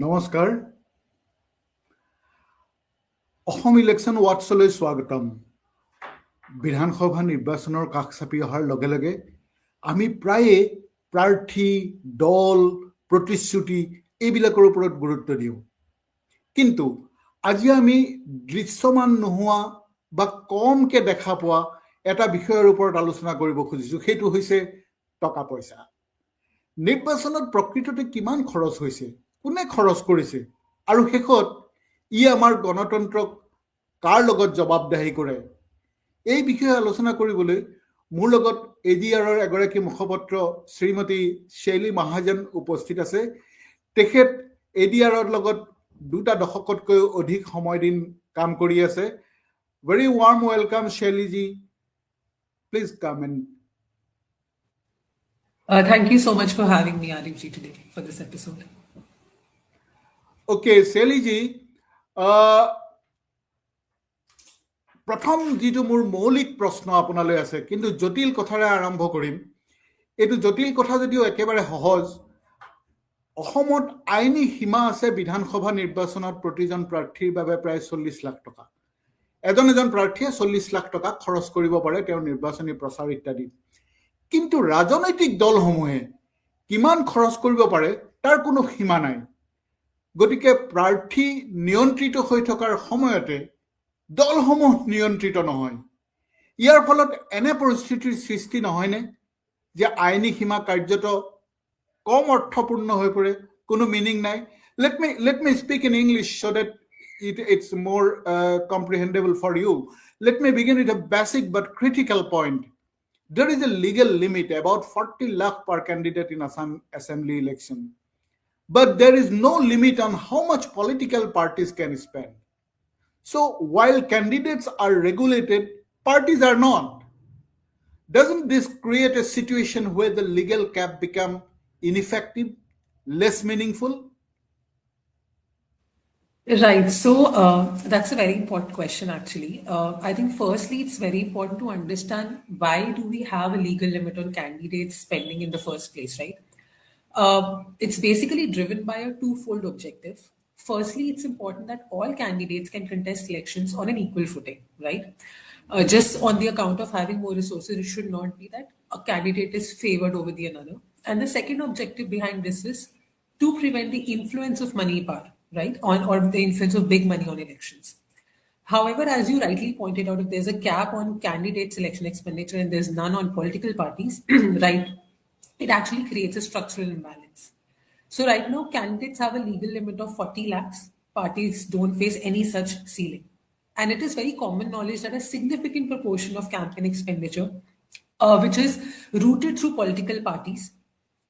নমস্কাৰ অসম ইলেকশ্যন ৱাটছলৈ স্বাগতম বিধানসভা নিৰ্বাচনৰ কাষ চাপি অহাৰ লগে লগে আমি প্ৰায়ে প্ৰাৰ্থী দল প্ৰতিশ্ৰুতি এইবিলাকৰ ওপৰত গুৰুত্ব দিওঁ কিন্তু আজি আমি দৃশ্যমান নোহোৱা বা কমকে দেখা পোৱা এটা বিষয়ৰ ওপৰত আলোচনা কৰিব খুজিছোঁ সেইটো হৈছে টকা পইচা নিৰ্বাচনত প্ৰকৃততে কিমান খৰচ হৈছে কোনে খৰচ কৰিছে আৰু শেষত ই আমাৰ গণতন্ত্ৰক কাৰ লগত জবাবদাহি কৰে এই বিষয়ে আলোচনা কৰিবলৈ মোৰ লগত এডিআৰৰ এগৰাকী মুখপাত্ৰ শ্ৰীমতী শৈলী মহাজন উপস্থিত আছে তেখেত এডিআৰৰ লগত দুটা দশকতকৈ অধিক সময় দিন কাম কৰি আছে very warm welcome Shaili ji please come in Thank you so much for having me, Arif ji, today for this episode. Okay, Shaili ji, প্ৰথম যিটো মোৰ মৌলিক প্ৰশ্ন আপোনালৈ আছে কিন্তু জটিল কথাৰে আৰম্ভ কৰিম এইটো জটিল কথা যদিও একেবাৰে সহজ অসমত আইনী সীমা আছে বিধানসভা নিৰ্বাচনত প্ৰতিজন প্ৰাৰ্থীৰ বাবে প্ৰায় 40 লাখ টকা এজন প্ৰাৰ্থীয়ে 40 লাখ টকা খৰচ কৰিব পাৰে তেওঁৰ নিৰ্বাচনী প্ৰচাৰ ইত্যাদি কিন্তু ৰাজনৈতিক দলসমূহে কিমান খৰচ কৰিব পাৰে তাৰ কোনো সীমা নাই গতিকে প্ৰাৰ্থী নিয়ন্ত্ৰিত হৈ থকাৰ সময়তে দলসমূহ নিয়ন্ত্ৰিত নহয় ইয়াৰ ফলত এনে পৰিস্থিতিৰ সৃষ্টি নহয়নে যে আইনী সীমা কাৰ্যত কম অৰ্থপূৰ্ণ হৈ পৰে কোনো মিনিং নাই let me speak in English so that it's more comprehensible for you let me begin with a basic but critical point there is a legal limit about 40 lakh per candidate in Assam assembly election but there is no limit on how much political parties can spend so while candidates are regulated parties are not doesn't this create a situation where the legal cap become ineffective less meaningful Right. So that's a very important question, actually. I think firstly, it's very important to understand why do we have a legal limit on candidates spending in the first place, right? It's basically driven by a twofold objective. Firstly, it's important that all candidates can contest elections on an equal footing, right? Just on the account of having more resources, it should not be that a candidate is favored over the another. And the second objective behind this is to prevent the influence of money power, right? Or the influence of big money on elections. However, as you rightly pointed out, if there's a cap on candidates' election expenditure and there's none on political parties, right, it actually creates a structural imbalance. So right now, candidates have a legal limit of 40 lakhs. Parties don't face any such ceiling. And it is very common knowledge that a significant proportion of campaign expenditure, which is routed through political parties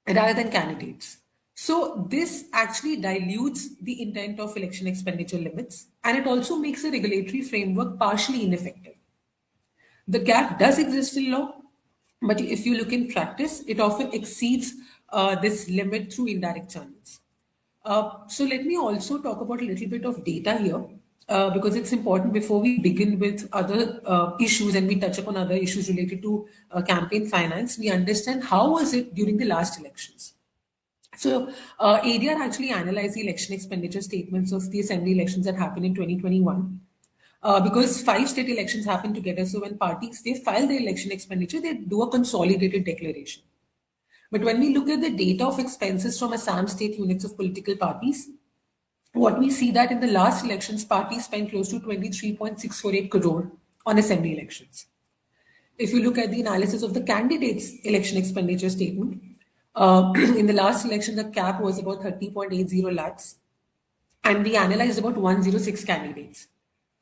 rather than candidates. So this actually dilutes the intent of election expenditure limits, and it also makes a regulatory framework partially ineffective. The gap does exist in law, but if you look in practice, it often exceeds this limit through indirect channels. So let me also talk about a little bit of data here, because it's important before we begin with other issues and we touch upon other issues related to campaign finance, we understand how was it during the last elections. So ADR actually analyzed the election expenditure statements of the assembly elections that happened in 2021. Because 5 state elections happened together. So when parties, they file their election expenditure, they do a consolidated declaration. But when we look at the data of expenses from Assam state units of political parties, what we see that in the last elections, parties spent close to 23.648 crore on assembly elections. If you look at the analysis of the candidates' election expenditure statement, in the last election, the cap was about 30.80 lakhs, and we analyzed about 106 candidates,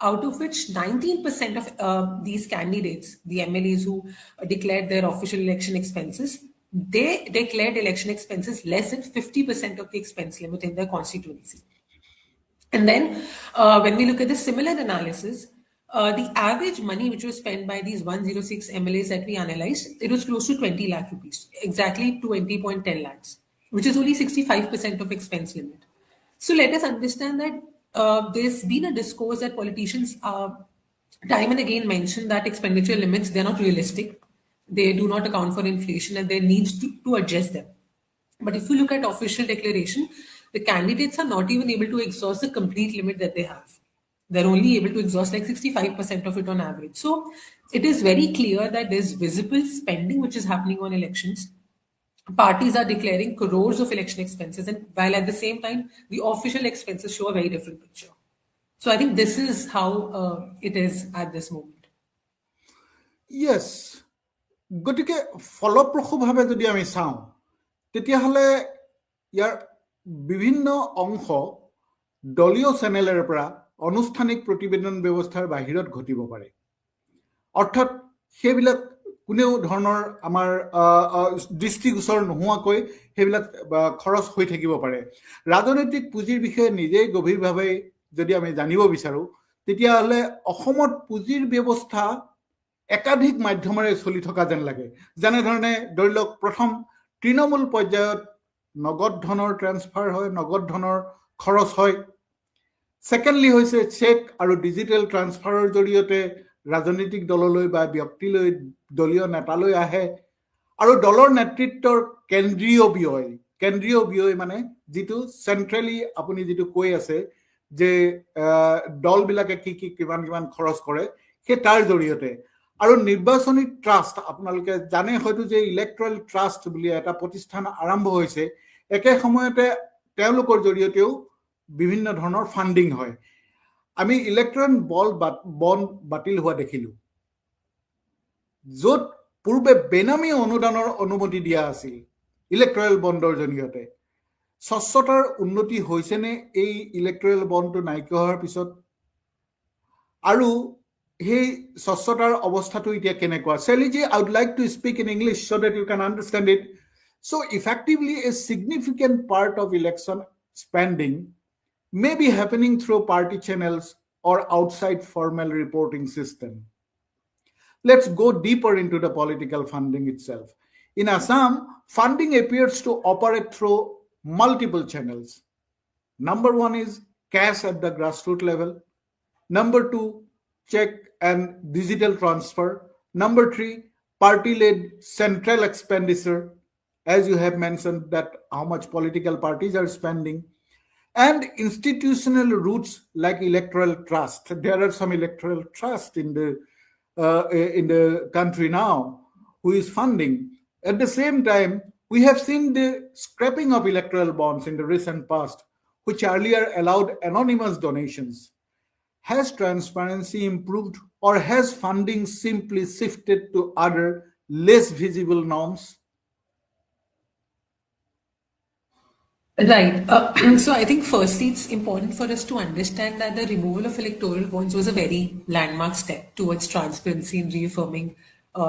out of which 19% of these candidates, the MLAs who declared their official election expenses, they declared election expenses less than 50% of the expense limit in their constituency. And then when we look at the similar analysis, the average money which was spent by these 106 MLAs that we analyzed, it was close to 20 lakh rupees, exactly 20.10 lakhs, which is only 65% of expense limit. So let us understand that there's been a discourse that politicians time and again mention that expenditure limits, they're not realistic. They do not account for inflation and there needs to adjust them. But if you look at official declaration, the candidates are not even able to exhaust the complete limit that they have. They're only able to exhaust like 65% of it on average. So it is very clear that there's visible spending which is happening on elections. Parties are declaring crores of election expenses, and while at the same time, the official expenses show a very different picture. So I think this is how it is at this moment. Yes, গতিকে ফলপ্ৰসূভাৱে যদি আমি চাওঁ তেতিয়াহ'লে ইয়াৰ বিভিন্ন অংশ দলীয় চেনেলেৰ পৰা আনুষ্ঠানিক প্ৰতিবেদন ব্যৱস্থাৰ বাহিৰত ঘটিব পাৰে। অৰ্থাৎ সেইবিলাক কোনেও ধৰণৰ আমাৰ দৃষ্টিগোচৰ নোহোৱাকৈ সেইবিলাক খৰচ হৈ থাকিব পাৰে। ৰাজনৈতিক পুঁজিৰ বিষয়ে নিজেই গভীৰভাৱে যদি আমি জানিব বিচাৰোঁ তেতিয়াহ'লে অসমত পুঁজিৰ ব্যৱস্থা একাধিক মাধ্যমেৰে চলি থকা যেন লাগে। যেনেধৰণে ধৰি লওক, প্ৰথম তৃণমূল পৰ্যায়ত নগদ ধনৰ ট্ৰেন্সফাৰ হয়, নগদ ধনৰ খৰচ হয়। ছেকেণ্ডলি হৈছে চেক আৰু ডিজিটেল ট্ৰান্সফাৰৰ জৰিয়তে ৰাজনৈতিক দললৈ বা ব্যক্তিলৈ, দলীয় নেতালৈ আহে। আৰু দলৰ নেতৃত্বৰ কেন্দ্ৰীয় ব্যয় মানে যিটো চেন্ট্ৰেলি আপুনি যিটো কৈ আছে যে দলবিলাকে কিমান কিমান খৰচ কৰে, সেই তাৰ জৰিয়তে। আৰু নিৰ্বাচনী ট্ৰাষ্ট, আপোনালোকে জানে হয়তো যে ইলেক্ট্ৰেল ট্ৰাষ্ট বুলি এটা প্ৰতিষ্ঠান আৰম্ভ হৈছে। একে সময়তে তেওঁলোকৰ জৰিয়তেও বিভিন্ন ধৰণৰ ফাণ্ডিং হয়। আমি ইলেক্ট্ৰল বণ্ড বাতিল হোৱা দেখিলোঁ, য'ত পূৰ্বে বেনামী অনুদানৰ অনুমতি দিয়া আছিল ইলেক্ট্ৰেল বণ্ডৰ জৰিয়তে। স্বচ্ছতাৰ উন্নতি হৈছেনে এই ইলেক্ট্ৰেল বণ্ডটো নাইকিয়া হোৱাৰ পিছত? আৰু সেই স্বচ্ছতাৰ অৱস্থাটো এতিয়া কেনেকুৱা? Sally, I would like to speak in English so that you can understand it. So effectively, a significant part of election spending may be happening through party channels or outside formal reporting system. Let's go deeper into the political funding itself. In Assam, funding appears to operate through multiple channels. Number one is cash at the grassroots level. Number two, check and digital transfer. Number three, party-led central expenditure, as you have mentioned that how much political parties are spending. And institutional routes like electoral trust. There are some electoral trust in the country now who is funding. At the same time, we have seen the scrapping of electoral bonds in the recent past, which earlier allowed anonymous donations. Has transparency improved, or has funding simply shifted to other less visible norms? Right. So I think firstly, it's important for us to understand that the removal of electoral bonds was a very landmark step towards transparency and reaffirming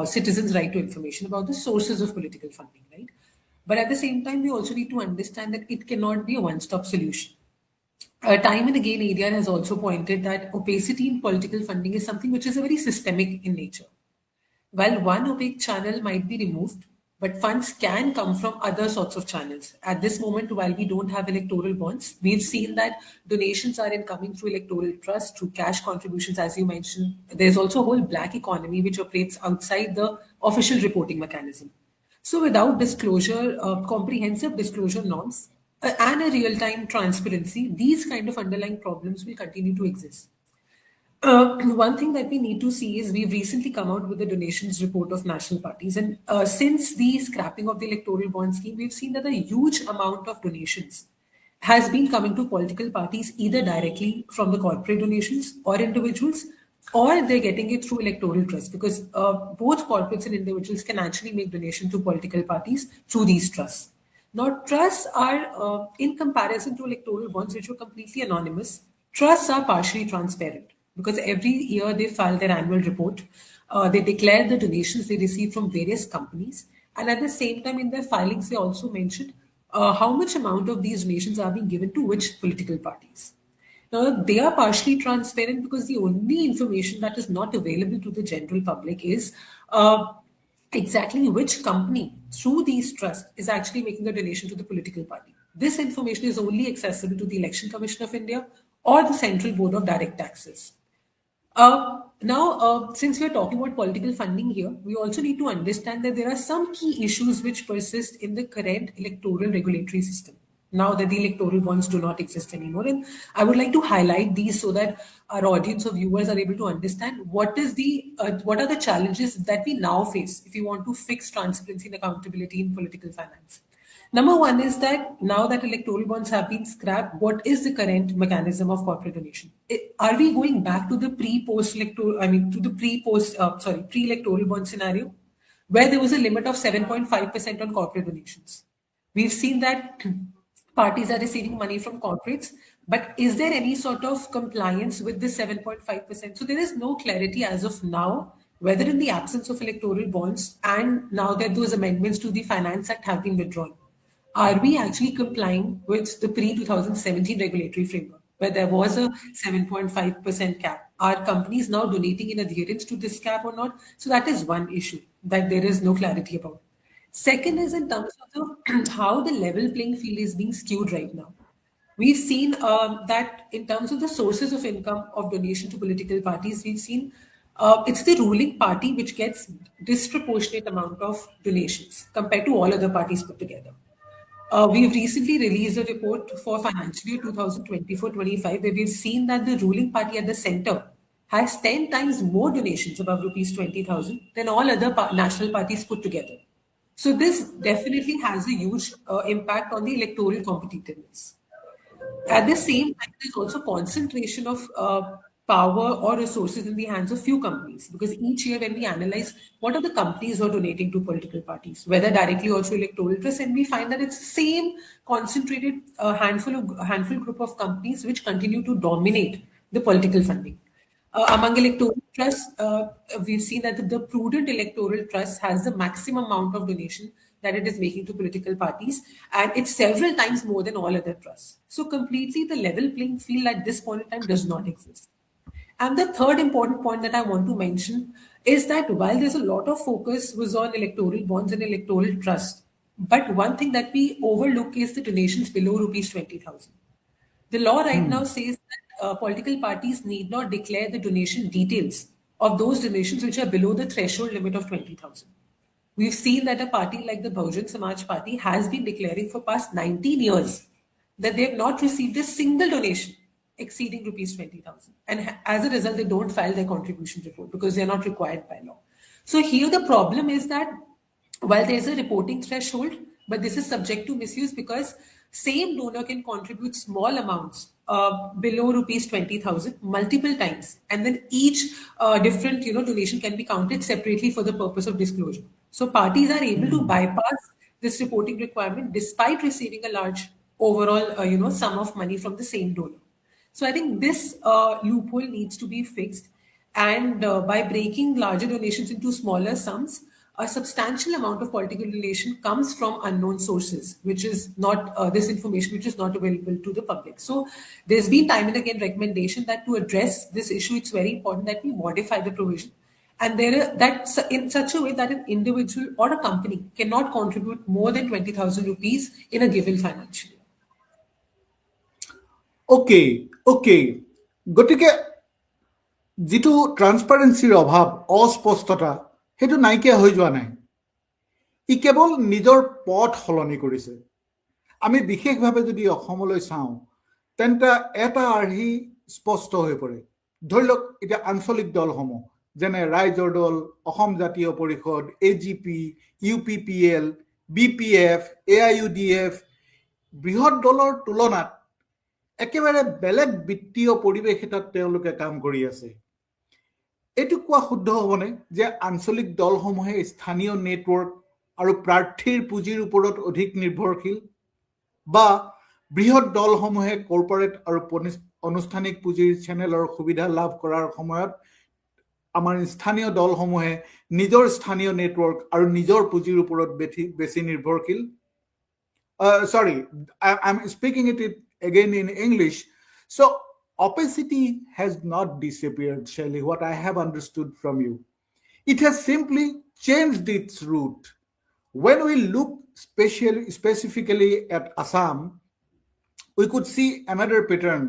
citizens' right to information about the sources of political funding, right? But at the same time, we also need to understand that it cannot be a one-stop solution. Time and again, ADR has also pointed that opacity in political funding is something which is very systemic in nature. While one opaque channel might be removed, but funds can come from other sorts of channels. At this moment, while we don't have electoral bonds, we've seen that donations are incoming through electoral trust, through cash contributions, as you mentioned. There's also a whole black economy which operates outside the official reporting mechanism. So without disclosure, comprehensive disclosure norms, and a real-time transparency, these kind of underlying problems will continue to exist. One thing that we need to see is we've recently come out with the donations report of national parties. And since the scrapping of the electoral bond scheme, we've seen that a huge amount of donations has been coming to political parties either directly from the corporate donations or individuals, or they're getting it through electoral trust, because both corporates and individuals can actually make donations to political parties through these trusts. Now, trusts are, in comparison to electoral bonds, which were completely anonymous, trusts are partially transparent because every year they file their annual report. They declare the donations they receive from various companies. And at the same time, in their filings, they also mentioned how much amount of these donations are being given to which political parties. Now, they are partially transparent because the only information that is not available to the general public is exactly which company through these trusts is actually making a donation to the political party. This information is only accessible to the Election Commission of India or the Central Board of Direct Taxes. Now, since we're talking about political funding here, we also need to understand that there are some key issues which persist in the current electoral regulatory system. Now that the electoral bonds do not exist anymore, and I would like to highlight these so that our audience or viewers are able to understand what are the challenges that we now face if we want to fix transparency and accountability in political finance. Number one is that now that electoral bonds have been scrapped, what is the current mechanism of corporate donation? Are we going back to the pre-post electoral, I mean, to the pre-electoral bond scenario, where there was a limit of 7.5% on corporate donations? We've seen that parties are receiving money from corporates, but is there any sort of compliance with this 7.5%? So there is no clarity as of now whether in the absence of electoral bonds and now that those amendments to the Finance Act have been withdrawn, are we actually complying with the pre-2017 regulatory framework where there was a 7.5% cap? Are companies now donating in adherence to this cap or not? So that is one issue that there is no clarity about. Second is in terms of how the level playing field is being skewed right now. We've seen that in terms of the sources of income of donation to political parties, we've seen it's the ruling party which gets disproportionate amount of donations compared to all other parties put together. We've recently released a report for financial year 2024-25 where we've seen that the ruling party at the center has 10 times more donations above rupees 20,000 than all other national parties put together. So this definitely has a huge impact on the electoral competitiveness. At the same time, there's also concentration of power or resources in the hands of few companies. Because each year, when we analyze what are the companies who are donating to political parties, whether directly or through electoral trust, and we find that it's the same concentrated handful group of companies which continue to dominate the political funding. Among electoral trusts, we've seen that the prudent electoral trust has the maximum amount of donation that it is making to political parties, and it's several times more than all other trusts. So, completely the level playing field at this point in time does not exist. And the third important point that I want to mention is that while there's a lot of focus was on electoral bonds and electoral trust, but one thing that we overlook is the donations below rupees 20,000. The law right now says that political parties need not declare the donation details of those donations which are below the threshold limit of 20,000. We've seen that a party like the Bahujan Samaj Party has been declaring for past 19 years that they have not received a single donation exceeding rupees 20,000. And as a result, they don't file their contribution report because they're not required by law. So here the problem is that while there's a reporting threshold, but this is subject to misuse because same donor can contribute small amounts below rupees 20,000 multiple times, and then each different donation can be counted separately for the purpose of disclosure. So parties are able to bypass this reporting requirement despite receiving a large overall sum of money from the same donor. So I think this loophole needs to be fixed. And by breaking larger donations into smaller sums, a substantial amount of political donation comes from unknown sources, which is not this information, which is not available to the public. So there's been time and again recommendation that to address this issue, it's very important that we modify the provision. And that's in such a way that an individual or a company cannot contribute more than 20,000 rupees in a given financial year. Okay okay গতিকে যিটো ট্ৰান্সপাৰেঞ্চিৰ অভাৱ অস্পষ্টতা সেইটো নাইকিয়া হৈ যোৱা নাই ই কেৱল নিজৰ পথ সলনি কৰিছে আমি বিশেষভাৱে যদি অসমলৈ চাওঁ তেন্তে এটা আৰ্হি স্পষ্ট হৈ পৰে ধৰি লওক এতিয়া আঞ্চলিক দলসমূহ যেনে ৰাইজৰ দল অসম জাতীয় পৰিষদ AGP UPPL BPF AIUDF বৃহৎ দলৰ তুলনাত একেবাৰে বেলেগ বিত্তীয় পৰিৱেশ এটাত তেওঁলোকে কাম কৰি আছে এইটো কোৱা শুদ্ধ হ'বনে যে আঞ্চলিক দলসমূহে স্থানীয় নেটৱৰ্ক আৰু প্ৰাৰ্থীৰ পুঁজিৰ ওপৰত অধিক নিৰ্ভৰশীল বা বৃহৎ দলসমূহে কৰ্পৰেট আৰু আনুষ্ঠানিক পুঁজিৰ চেনেলৰ সুবিধা লাভ কৰাৰ সময়ত আমাৰ স্থানীয় দলসমূহে নিজৰ স্থানীয় নেটৱৰ্ক আৰু নিজৰ পুঁজিৰ ওপৰত বেছি নিৰ্ভৰশীল sorry I'm speaking it again in English. So opacity has not disappeared, Shelly, what I have understood from you. It has simply changed its route. When we look specifically at Assam, we could see another pattern.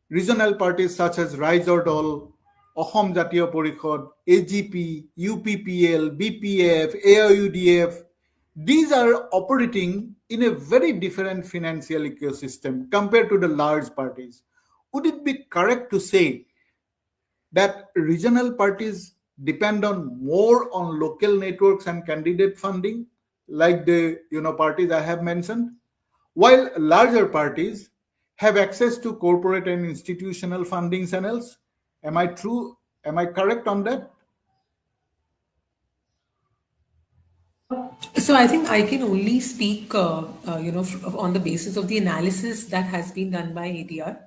Regional parties such as Raizor Dol, Ahom Jatiya Porikhod, AGP, UPPL, BPF, AIUDF, these are operating in a very different financial ecosystem compared to the large parties. Would it be correct to say that regional parties depend on more on local networks and candidate funding, like the parties I have mentioned, while larger parties have access to corporate and institutional funding channels? Am I true? Am I correct on that? So I think I can only speak, on the basis of the analysis that has been done by ADR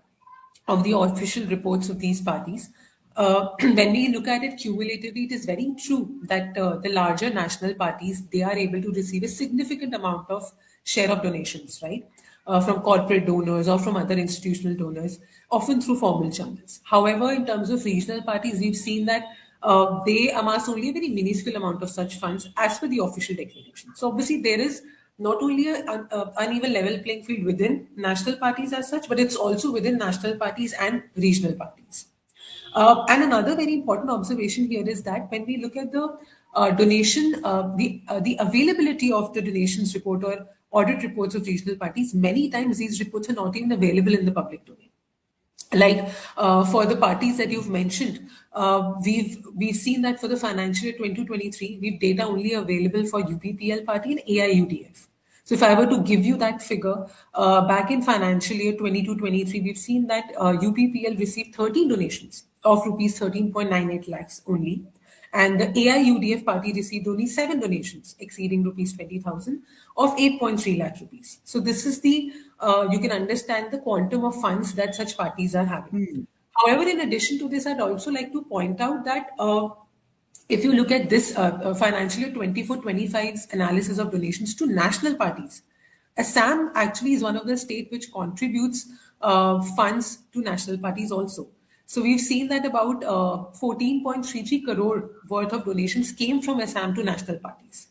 of the official reports of these parties. When we look at it cumulatively, it is very true that the larger national parties, they are able to receive a significant amount of share of donations, right? From corporate donors or from other institutional donors, often through formal channels. However, in terms of regional parties, we've seen that they amass only a very minuscule amount of such funds as per the official declaration. So obviously, there is not only an uneven level playing field within national parties as such, but it's also within national parties and regional parties. And another very important observation here is that when we look at the the availability of the donations report or audit reports of regional parties, many times these reports are not even available in the public domain. Like for the parties that you've mentioned, we've seen that for the financial year 2023, we've data only available for UPPL party and AIUDF. So if I were to give you that figure, back in financial year 22-23, we've seen that UPPL received 13 donations of rupees 13.98 lakhs only. And the AIUDF party received only 7 donations exceeding rupees 20,000 of 8.3 lakh rupees. So this is the, you can understand the quantum of funds that such parties are having. Hmm. However, in addition to this, I'd also like to point out that if you look at this financial year 24-25's analysis of donations to national parties, Assam actually is one of the state which contributes funds to national parties also. So we've seen that about 14.33 crore worth of donations came from Assam to national parties.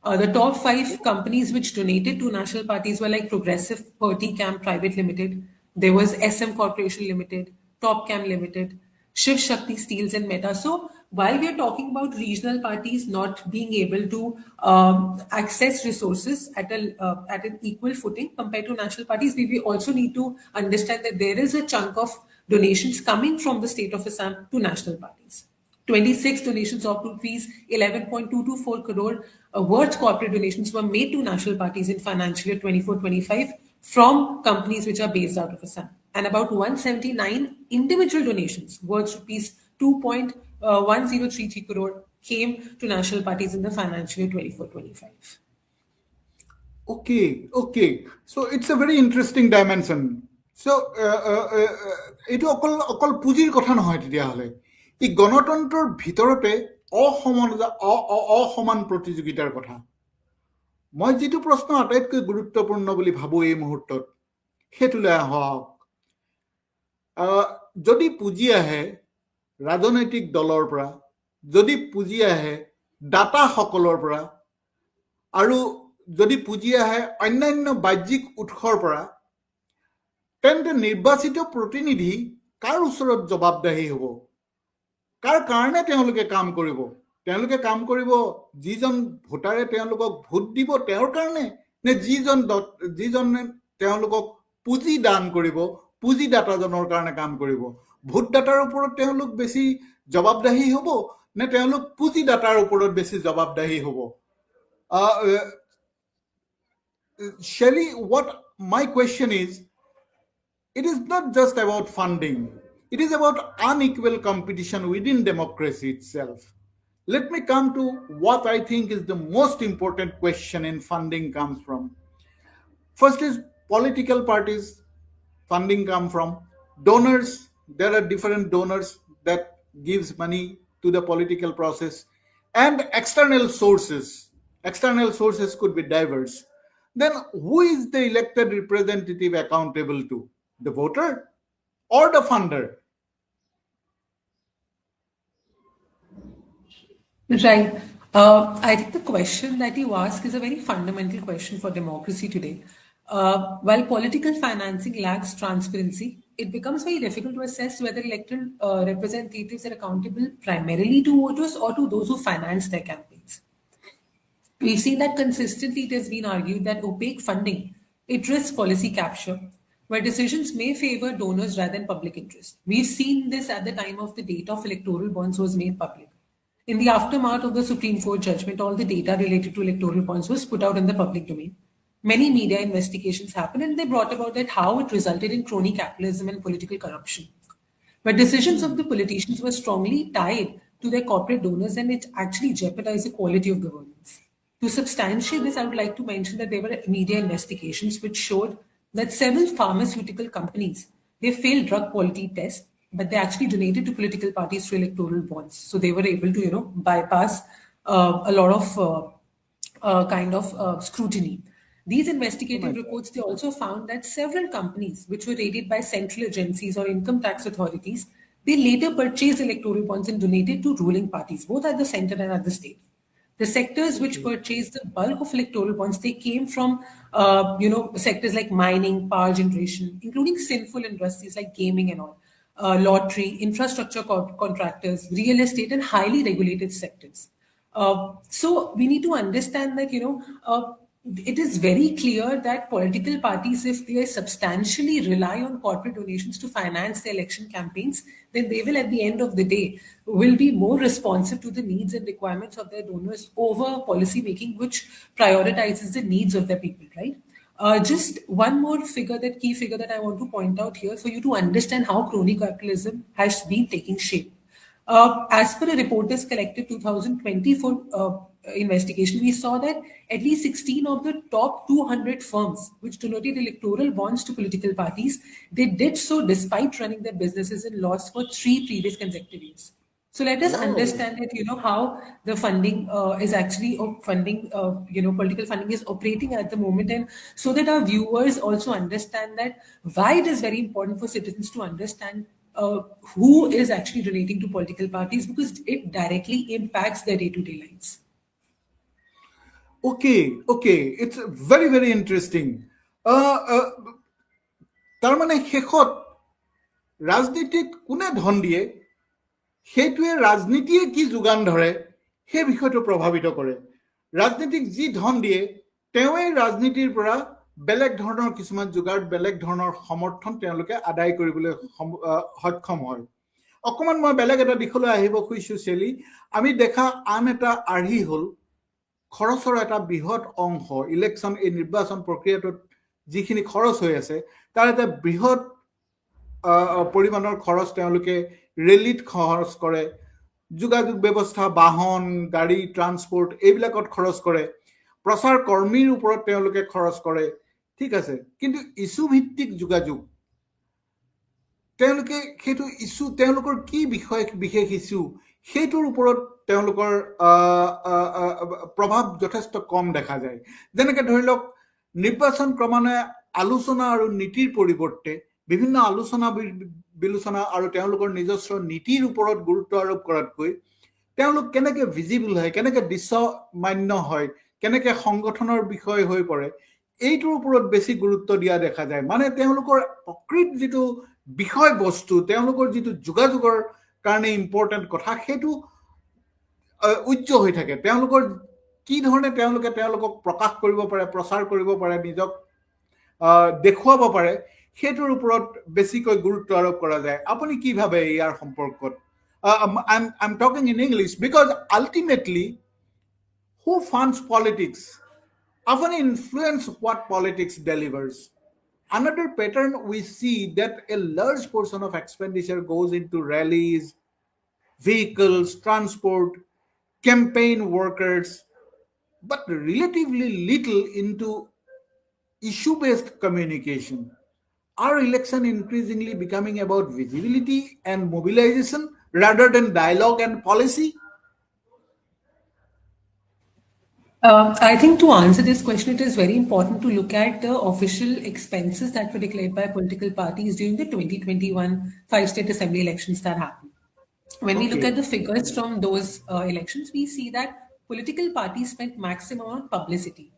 The top five companies which donated to national parties were like Progressive Cam Private Limited, there was SM Corporation Limited, Top Cam Limited, Shiv Shakti Steels and Meta. So while we are talking about regional parties not being able to access resources at an equal footing compared to national parties, we also need to understand that there is a chunk of donations coming from the state of Assam to national parties. 26 donations of rupees 11.224 crore worth corporate donations were made to national parties in financial year 24-25 from companies which are based out of Assam. And about 179 individual donations worth rupees 2.1033 crore came to national parties in the financial year 24-25. Okay, okay. So it's a very interesting dimension. So এইটো অকল অকল পুঁজিৰ কথা নহয় তেতিয়াহ'লে ই গণতন্ত্ৰৰ ভিতৰতে অসমান প্ৰতিযোগিতাৰ কথা। মই যিটো প্ৰশ্ন আটাইতকৈ গুৰুত্বপূৰ্ণ বুলি ভাবোঁ এই মুহূৰ্তত সেইটোলৈ আহক। যদি পুঁজি আহে ৰাজনৈতিক দলৰ পৰা, যদি পুঁজি আহে দাতাসকলৰ পৰা, আৰু যদি পুঁজি আহে অন্যান্য বাহ্যিক উৎসৰ পৰা, তেন্তে নিৰ্বাচিত প্ৰতিনিধি কাৰ ওচৰত জবাবদাহি হ'ব? কাৰ কাৰণে তেওঁলোকে কাম কৰিব? তেওঁলোকে কাম কৰিব যিজন ভোটাৰে তেওঁলোকক ভোট দিব তেওঁৰ কাৰণে, নে যিজনে তেওঁলোকক পুঁজি দান কৰিব পুঁজিদাতাজনৰ কাৰণে কাম কৰিব? ভোটদাতাৰ ওপৰত তেওঁলোক বেছি জবাবদাহি হ'ব নে তেওঁলোক পুঁজিদাতাৰ ওপৰত বেছি জবাবদাহি হ'ব? Shelly, what my question is, it is not just about funding. It is about unequal competition within democracy itself. Let me come to what I think is the most important question in funding comes from. First is political parties funding come from. Donors, there are different donors that gives money to the political process. And external sources. External sources could be diverse. Then who is the elected representative accountable to? The voter or the funder? Right. I think the question that you ask is a very fundamental question for democracy today. While political financing lacks transparency, it becomes very difficult to assess whether elected representatives are accountable primarily to voters or to those who finance their campaigns. We've seen that consistently it has been argued that opaque funding, it risks policy capture, where decisions may favor donors rather than public interest. We've seen this at the time of the date of electoral bonds was made public. In the aftermath of the Supreme Court judgment, all the data related to electoral bonds was put out in the public domain. Many media investigations happened and they brought about that how it resulted in crony capitalism and political corruption. But decisions of the politicians were strongly tied to their corporate donors and it actually jeopardized the quality of governance. To substantiate this, I would like to mention that there were media investigations which showed that several pharmaceutical companies they failed drug quality tests, but they actually donated to political parties through electoral bonds. So they were able to, bypass a lot of scrutiny. These Oh my investigative God. reports, they also found that several companies which were rated by central agencies or income tax authorities, they later purchased electoral bonds and donated to ruling parties, both at the center and at the state. The sectors which Okay. purchased the bulk of electoral bonds, they came from, sectors like mining, power generation, including sinful industries like gaming and all, lottery, infrastructure contractors, real estate, and highly regulated sectors. So we need to understand that it is very clear that political parties, if they substantially rely on corporate donations to finance their election campaigns, then they will, at the end of the day, will be more responsive to the needs and requirements of their donors over policy making, which prioritizes the needs of their people, right? Just one more figure, that key figure that I want to point out here for you to understand how crony capitalism has been taking shape. As per a Reporters Collective 2024 investigation, we saw that at least 16 of the top 200 firms which donated electoral bonds to political parties, they did so despite running their businesses in loss for 3 previous consecutive years. So let us Whoa. understand that how the funding is actually funding, political funding is operating at the moment, and so that our viewers also understand that why it is very important for citizens to understand who is actually donating to political parties, because it directly impacts their day-to-day lives. Okay, okay. It's very, very interesting. তাৰমানে শেষত ৰাজনীতিত কোনে ধন দিয়ে সেইটোৱে ৰাজনীতিয়ে কি যোগান ধৰে সেই বিষয়টো প্ৰভাৱিত কৰে ৰাজনীতিক যি ধন দিয়ে তেওঁৱেই ৰাজনীতিৰ পৰা বেলেগ ধৰণৰ কিছুমান যোগাৰ বেলেগ ধৰণৰ সমৰ্থন তেওঁলোকে আদায় কৰিবলৈ সক্ষম হয় অকণমান মই বেলেগ এটা দিশলৈ আহিব খুজিছোঁ চেলি আমি দেখা আন এটা আৰ্হি হ'ল খৰচৰ এটা বৃহৎ অংশ ইলেকশ্যন এই নিৰ্বাচন প্ৰক্ৰিয়াটোত যিখিনি খৰচ হৈ আছে তাৰ এটা বৃহৎ পৰিমাণৰ খৰচ তেওঁলোকে ৰেলীত খৰচ কৰে যোগাযোগ ব্যৱস্থা বাহন গাড়ী ট্ৰান্সপৰ্ট এইবিলাকত খৰচ কৰে প্ৰচাৰ কৰ্মীৰ ওপৰত তেওঁলোকে খৰচ কৰে ঠিক আছে কিন্তু ইছ্যু ভিত্তিক যোগাযোগ তেওঁলোকে সেইটো ইছ্যু তেওঁলোকৰ কি বিষয় বিশেষ ইছ্যু সেইটোৰ ওপৰত তেওঁলোকৰ প্ৰভাৱ যথেষ্ট কম দেখা যায় যেনেকৈ ধৰি লওক নিৰ্বাচন ক্ৰমান্বয়ে আলোচনা আৰু নীতিৰ পৰিৱৰ্তে বিভিন্ন আলোচনা বিলোচনা আৰু তেওঁলোকৰ নিজস্ব নীতিৰ ওপৰত গুৰুত্ব আৰোপ কৰাতকৈ তেওঁলোক কেনেকৈ ভিজিবল হয় কেনেকৈ দৃশ্যমান্য হয় কেনেকৈ সংগঠনৰ বিষয় হৈ পৰে এইটোৰ ওপৰত বেছি গুৰুত্ব দিয়া দেখা যায় মানে তেওঁলোকৰ প্ৰকৃত যিটো বিষয়বস্তু তেওঁলোকৰ যিটো যোগাযোগৰ কাৰণে ইম্পৰ্টেণ্ট কথা সেইটো উচ্চ হৈ থাকে তেওঁলোকৰ কি ধৰণে তেওঁলোকে তেওঁলোকক প্ৰকাশ কৰিব পাৰে প্ৰচাৰ কৰিব পাৰে নিজক দেখুৱাব পাৰে সেইটোৰ ওপৰত বেছিকৈ গুৰুত্ব আৰোপ কৰা যায় আপুনি কি ভাবে ইয়াৰ সম্পৰ্কত I'm talking in English because ultimately who funds politics often influence what politics delivers. Another pattern we see that a large portion of expenditure goes into rallies, vehicles, transport, campaign workers, but relatively little into issue based communication. Are election increasingly becoming about visibility and mobilization rather than dialogue and policy? I think to answer this question, it is very important to look at the official expenses that were declared by political parties during the 2021 five-state assembly elections that happened. When we look at Okay. the figures from those elections, we see that political parties spent maximum on publicity.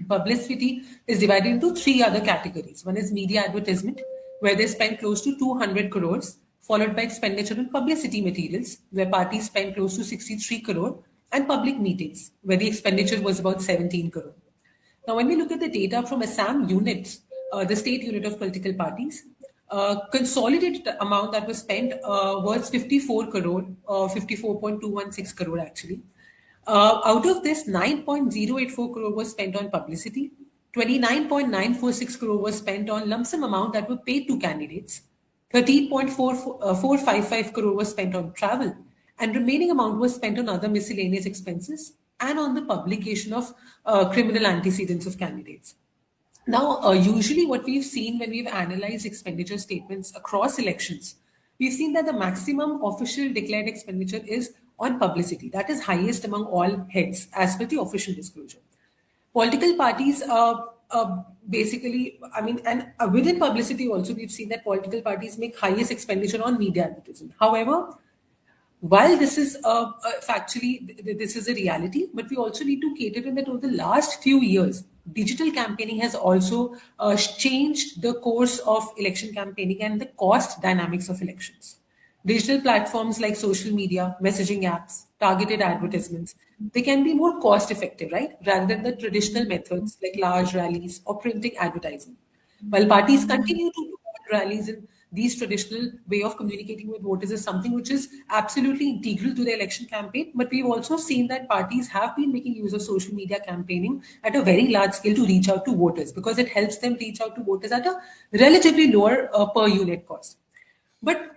Publicity is divided into three other categories. One is media advertisement, where they spend close to 200 crores, followed by expenditure on publicity materials, where parties spent close to 63 crore, and public meetings, where the expenditure was about 17 crore. Now, when we look at the data from Assam units, the state unit of political parties, consolidated amount that was spent was 54 crore, 54.216 crore actually. Out of this, 9.084 crore was spent on publicity, 29.946 crore was spent on lump sum amount that were paid to candidates, 13.455 crore was spent on travel, and remaining amount was spent on other miscellaneous expenses and on the publication of criminal antecedents of candidates. Now, usually what we've seen when we've analyzed expenditure statements across elections, we've seen that the maximum official declared expenditure is on publicity. That is highest among all heads as per the official disclosure. Political parties basically, I mean, and within publicity also, we've seen that political parties make highest expenditure on media advertising. However, while this is factually this is a reality, but we also need to cater in that over the last few years digital campaigning has also changed the course of election campaigning and the cost dynamics of elections. Digital platforms like social media, messaging apps, targeted advertisements, they can be more cost effective, right, rather than the traditional methods like large rallies or printing advertising. While parties continue to hold rallies in these traditional way of communicating with voters is something which is absolutely integral to the election campaign. But we've also seen that parties have been making use of social media campaigning at a very large scale to reach out to voters because it helps them reach out to voters at a relatively lower per unit cost. But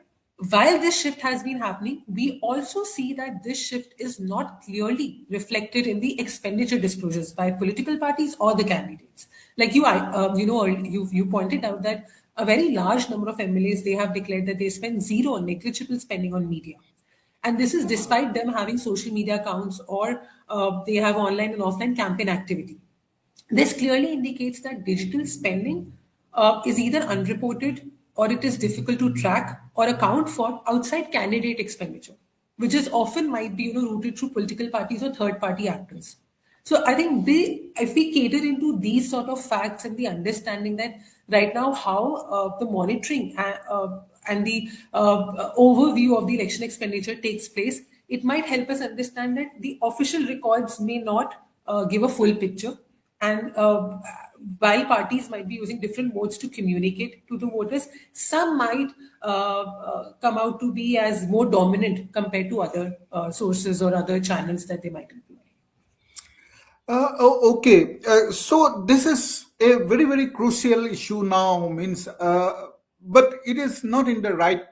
while this shift has been happening, we also see that this shift is not clearly reflected in the expenditure disclosures by political parties or the candidates. Like you pointed out that a very large number of MLAs, they have declared that they spend zero negligible spending on media. And this is despite them having social media accounts or they have online and offline campaign activity. This clearly indicates that digital spending is either unreported or it is difficult to track or account for outside candidate expenditure, which is often might be routed through political parties or third party actors. So I think if we cater into these sort of facts and the understanding that right now how the monitoring and the overview of the election expenditure takes place, it might help us understand that the official records may not give a full picture. And while parties might be using different modes to communicate to the voters, some might come out to be as more dominant compared to other sources or other channels that they might employ. Okay, so this is a very, very crucial issue now, means, but it is not in the right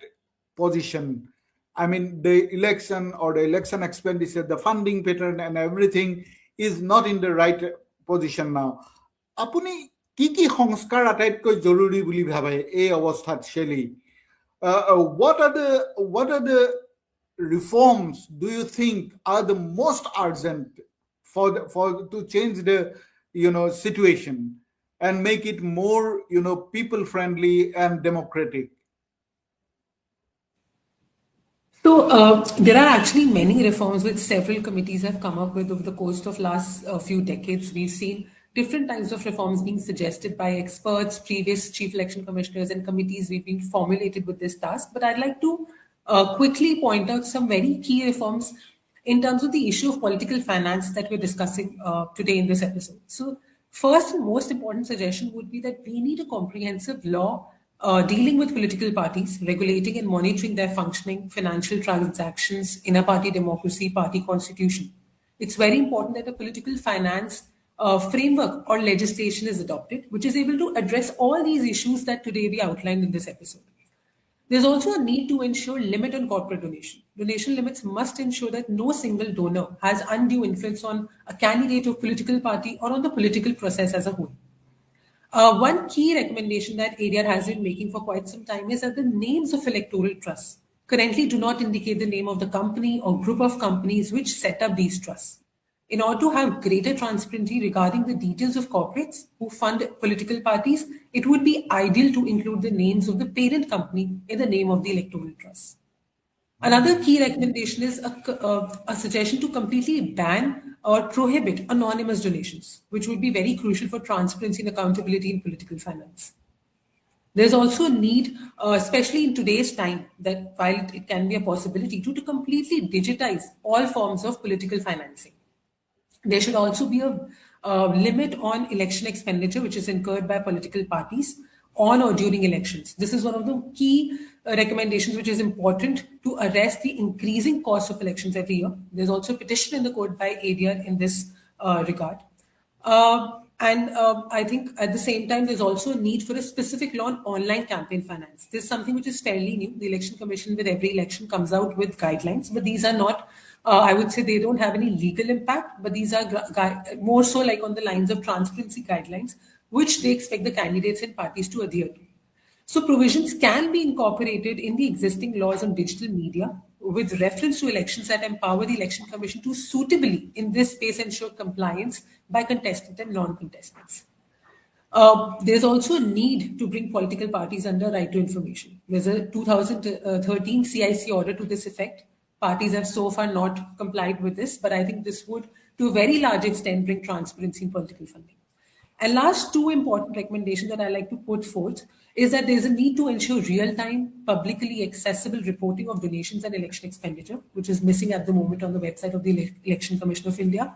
position. I mean, the election or the election expenditure, the funding pattern and everything is not in the right position now. আপুনি কি কি সংস্কাৰ আটাইতকৈ জৰুৰী বুলি ভাবে এই অৱস্থাত Shelley? What are the reforms do you think are the most urgent to change the situation and make it more people friendly and democratic? So there are actually many reforms which several committees have come up with over the course of last few decades. We've seen different types of reforms being suggested by experts, previous chief election commissioners and committees. We've been formulated with this task, but I'd like to quickly point out some very key reforms in terms of the issue of political finance that we're discussing today in this episode. So first and most important suggestion would be that we need a comprehensive law dealing with political parties, regulating and monitoring their functioning, financial transactions, inner party democracy, party constitution. It's very important that a political finance framework or legislation is adopted, which is able to address all these issues that today we outlined in this episode. There's also a need to ensure limit on corporate donation. Donation limits must ensure that no single donor has undue influence on a candidate or political party or on the political process as a whole. One key recommendation that ADR has been making for quite some time is that the names of electoral trusts currently do not indicate the name of the company or group of companies which set up these trusts. In order to have greater transparency regarding the details of corporates who fund political parties, it would be ideal to include the names of the parent company in the name of the electoral trust. Another key recommendation is a suggestion to completely ban or prohibit anonymous donations, which would be very crucial for transparency and accountability in political finance. There's also a need, especially in today's time, that while it can be a possibility to completely digitize all forms of political financing. There should also be a limit on election expenditure, which is incurred by political parties on or during elections. This is one of the key recommendations which is important to arrest the increasing cost of elections every year. There's also a petition in the court by ADR in this regard. And I think at the same time, there's also a need for a specific law on online campaign finance. This is something which is fairly new. The Election Commission, with every election, comes out with guidelines, but these are not, I would say, they don't have any legal impact, but these are more so like on the lines of transparency guidelines, which they expect the candidates and parties to adhere to. So provisions can be incorporated in the existing laws on digital media with reference to elections that empower the Election Commission to suitably, in this space, ensure compliance by contestants and non-contestants. There's also a need to bring political parties under right to information. There's a 2013 CIC order to this effect. Parties have so far not complied with this, but I think this would, to a very large extent, bring transparency in political funding. And last two important recommendations that I like to put forth is that there's a need to ensure real-time, publicly accessible reporting of donations and election expenditure, which is missing at the moment on the website of the Election Commission of India.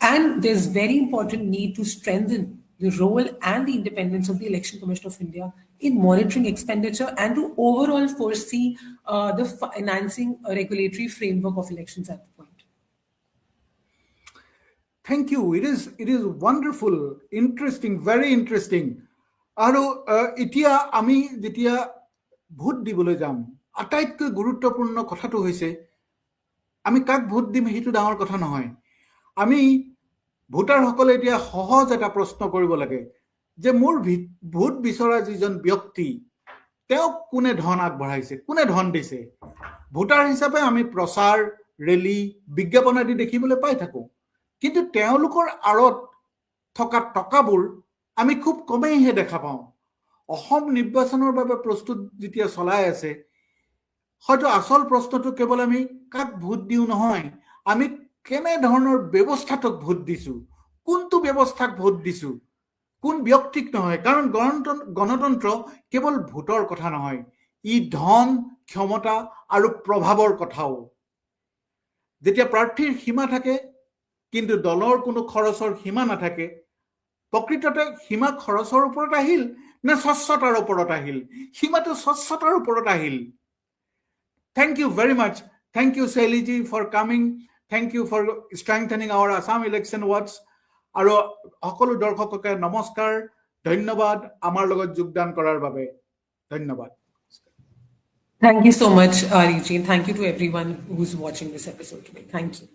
And there's very important need to strengthen the role and the independence of the Election Commission of India in monitoring expenditure and to overall foresee the financing regulatory framework of elections at the point. Thank you. It is wonderful, interesting, very interesting. আৰু এতিয়া আমি যেতিয়া vote দিবলৈ যাম, আটাইতকৈ গুৰুত্বপূৰ্ণ কথাটো হৈছে আমি কাক ভোট দিম সেইটো ডাঙৰ কথা নহয়। আমি ভোটাৰসকলে এতিয়া সহজ এটা প্ৰশ্ন কৰিব লাগে যে মোৰ ভোট বিচৰা যিজন ব্যক্তি তেওঁক কোনে ধন আগবঢ়াইছে, কোনে ধন দিছে। ভোটাৰ হিচাপে আমি প্ৰচাৰ, ৰেলী, বিজ্ঞাপন আদি দেখিবলৈ পাই থাকোঁ, কিন্তু তেওঁলোকৰ আঁৰত থকা টকাবোৰ আমি খুব কমেইহে দেখা পাওঁ। অসম নিৰ্বাচনৰ বাবে প্ৰস্তুত যেতিয়া চলাই আছে, হয়তো আচল প্ৰশ্নটো কেৱল আমি কাক ভোট দিওঁ নহয়, আমি কেনে ধৰণৰ ব্যৱস্থাটোক ভোট দিছোঁ, কোনটো ব্যৱস্থাক ভোট দিছোঁ, কোন ব্যক্তিক নহয়। কাৰণ গণতন্ত্ৰ কেৱল ভোটৰ কথা নহয়, ই ধন, ক্ষমতা আৰু প্ৰভাৱৰ কথাও। যেতিয়া প্ৰাৰ্থীৰ সীমা থাকে কিন্তু দলৰ কোনো খৰচৰ সীমা নাথাকে, প্ৰকৃততে সীমা খৰচৰ ওপৰত আহিল নে স্বচ্ছতাৰ ওপৰত আহিল? সীমাটো স্বচ্ছতাৰ ওপৰত Ahil. Thank you very much. Thank you, Sailiji, for coming. Thank you for strengthening our Assam election watch. আৰু সকলো দৰ্শককে নমস্কাৰ, ধন্যবাদ আমাৰ লগত যোগদান কৰাৰ বাবে। ধন্যবাদ। Thank you so much, Ariji, and thank you to everyone who's watching this episode today. Thank you.